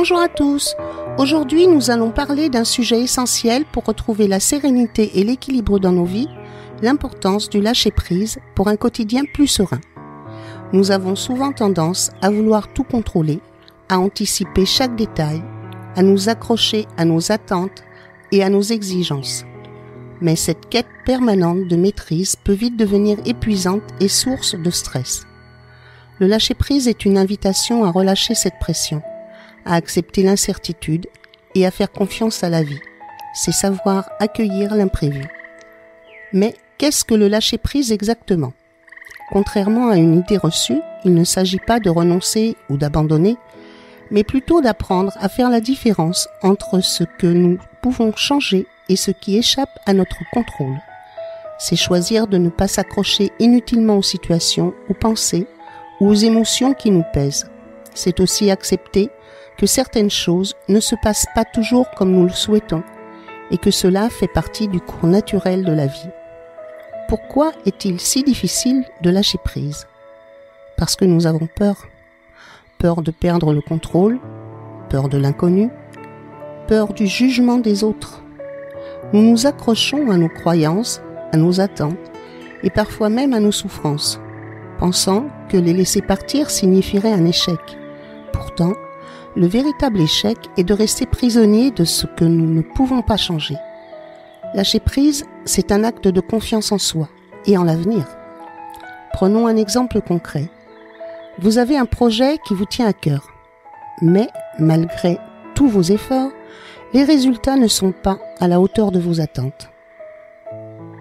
Bonjour à tous. Aujourd'hui, nous allons parler d'un sujet essentiel pour retrouver la sérénité et l'équilibre dans nos vies, l'importance du lâcher-prise pour un quotidien plus serein. Nous avons souvent tendance à vouloir tout contrôler, à anticiper chaque détail, à nous accrocher à nos attentes et à nos exigences. Mais cette quête permanente de maîtrise peut vite devenir épuisante et source de stress. Le lâcher-prise est une invitation à relâcher cette pression, à accepter l'incertitude et à faire confiance à la vie. C'est savoir accueillir l'imprévu. Mais qu'est-ce que le lâcher-prise exactement ? Contrairement à une idée reçue, il ne s'agit pas de renoncer ou d'abandonner, mais plutôt d'apprendre à faire la différence entre ce que nous pouvons changer et ce qui échappe à notre contrôle. C'est choisir de ne pas s'accrocher inutilement aux situations, aux pensées ou aux émotions qui nous pèsent. C'est aussi accepter que certaines choses ne se passent pas toujours comme nous le souhaitons et que cela fait partie du cours naturel de la vie. Pourquoi est-il si difficile de lâcher prise ? Parce que nous avons peur. Peur de perdre le contrôle, peur de l'inconnu, peur du jugement des autres. Nous nous accrochons à nos croyances, à nos attentes et parfois même à nos souffrances, pensant que les laisser partir signifierait un échec. Pourtant, le véritable échec est de rester prisonnier de ce que nous ne pouvons pas changer. Lâcher prise, c'est un acte de confiance en soi et en l'avenir. Prenons un exemple concret. Vous avez un projet qui vous tient à cœur, mais malgré tous vos efforts, les résultats ne sont pas à la hauteur de vos attentes.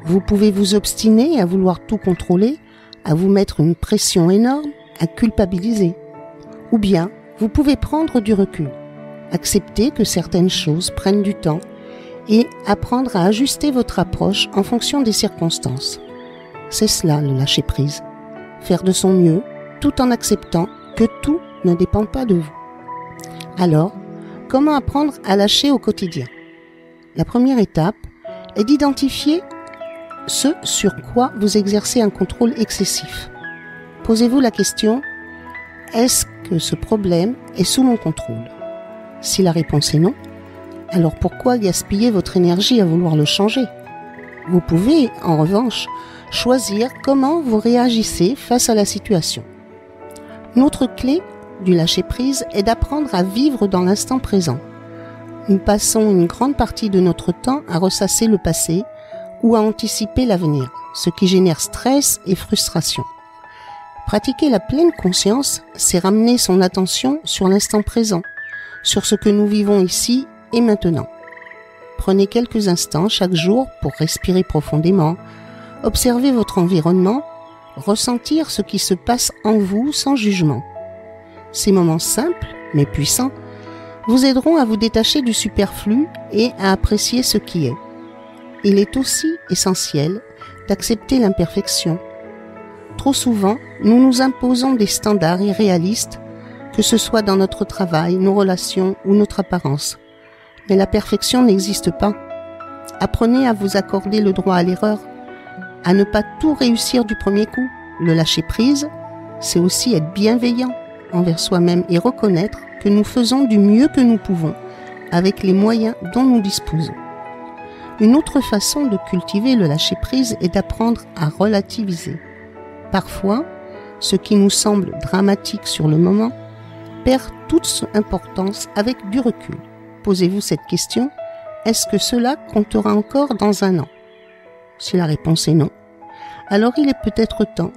Vous pouvez vous obstiner à vouloir tout contrôler, à vous mettre une pression énorme, à culpabiliser. Ou bien, vous pouvez prendre du recul, accepter que certaines choses prennent du temps et apprendre à ajuster votre approche en fonction des circonstances. C'est cela le lâcher-prise. Faire de son mieux tout en acceptant que tout ne dépend pas de vous. Alors, comment apprendre à lâcher au quotidien ? La première étape est d'identifier ce sur quoi vous exercez un contrôle excessif. Posez-vous la question, est-ce que ce problème est sous mon contrôle ? Si la réponse est non, alors pourquoi gaspiller votre énergie à vouloir le changer ? Vous pouvez, en revanche, choisir comment vous réagissez face à la situation. Notre clé du lâcher-prise est d'apprendre à vivre dans l'instant présent. Nous passons une grande partie de notre temps à ressasser le passé ou à anticiper l'avenir, ce qui génère stress et frustration. Pratiquer la pleine conscience, c'est ramener son attention sur l'instant présent, sur ce que nous vivons ici et maintenant. Prenez quelques instants chaque jour pour respirer profondément, observer votre environnement, ressentir ce qui se passe en vous sans jugement. Ces moments simples, mais puissants, vous aideront à vous détacher du superflu et à apprécier ce qui est. Il est aussi essentiel d'accepter l'imperfection. Trop souvent, nous nous imposons des standards irréalistes, que ce soit dans notre travail, nos relations ou notre apparence. Mais la perfection n'existe pas. Apprenez à vous accorder le droit à l'erreur, à ne pas tout réussir du premier coup. Le lâcher-prise, c'est aussi être bienveillant envers soi-même et reconnaître que nous faisons du mieux que nous pouvons avec les moyens dont nous disposons. Une autre façon de cultiver le lâcher-prise est d'apprendre à relativiser. Parfois, ce qui nous semble dramatique sur le moment perd toute son importance avec du recul. Posez-vous cette question, est-ce que cela comptera encore dans un an ? Si la réponse est non, alors il est peut-être temps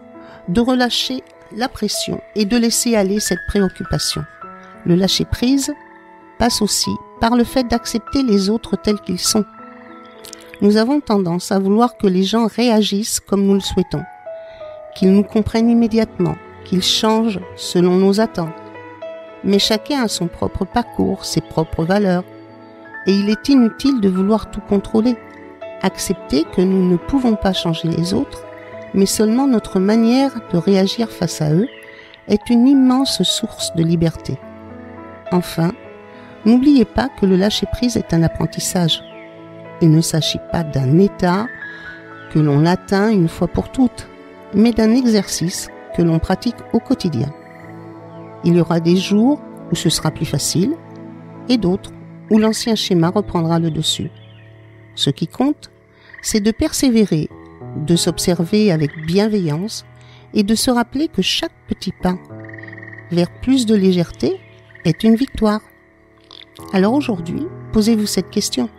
de relâcher la pression et de laisser aller cette préoccupation. Le lâcher-prise passe aussi par le fait d'accepter les autres tels qu'ils sont. Nous avons tendance à vouloir que les gens réagissent comme nous le souhaitons, qu'ils nous comprennent immédiatement, qu'ils changent selon nos attentes. Mais chacun a son propre parcours, ses propres valeurs, et il est inutile de vouloir tout contrôler. Accepter que nous ne pouvons pas changer les autres, mais seulement notre manière de réagir face à eux est une immense source de liberté. Enfin, n'oubliez pas que le lâcher-prise est un apprentissage. Il ne s'agit pas d'un état que l'on atteint une fois pour toutes, mais d'un exercice que l'on pratique au quotidien. Il y aura des jours où ce sera plus facile, et d'autres où l'ancien schéma reprendra le dessus. Ce qui compte, c'est de persévérer, de s'observer avec bienveillance et de se rappeler que chaque petit pas vers plus de légèreté est une victoire. Alors aujourd'hui, posez-vous cette question.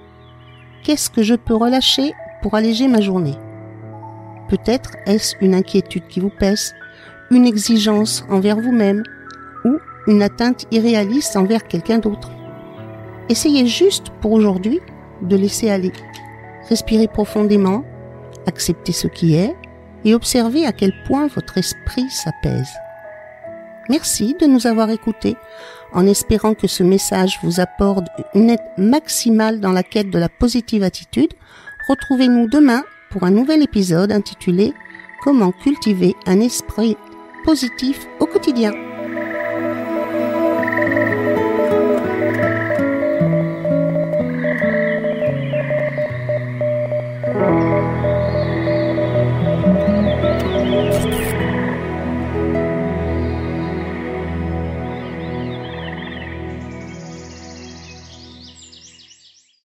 Qu'est-ce que je peux relâcher pour alléger ma journée ? Peut-être est-ce une inquiétude qui vous pèse, une exigence envers vous-même ou une atteinte irréaliste envers quelqu'un d'autre. Essayez juste pour aujourd'hui de laisser aller. Respirez profondément, acceptez ce qui est et observez à quel point votre esprit s'apaise. Merci de nous avoir écoutés, en espérant que ce message vous apporte une aide maximale dans la quête de la positive attitude. Retrouvez-nous demain pour un nouvel épisode intitulé « Comment cultiver un esprit positif au quotidien ».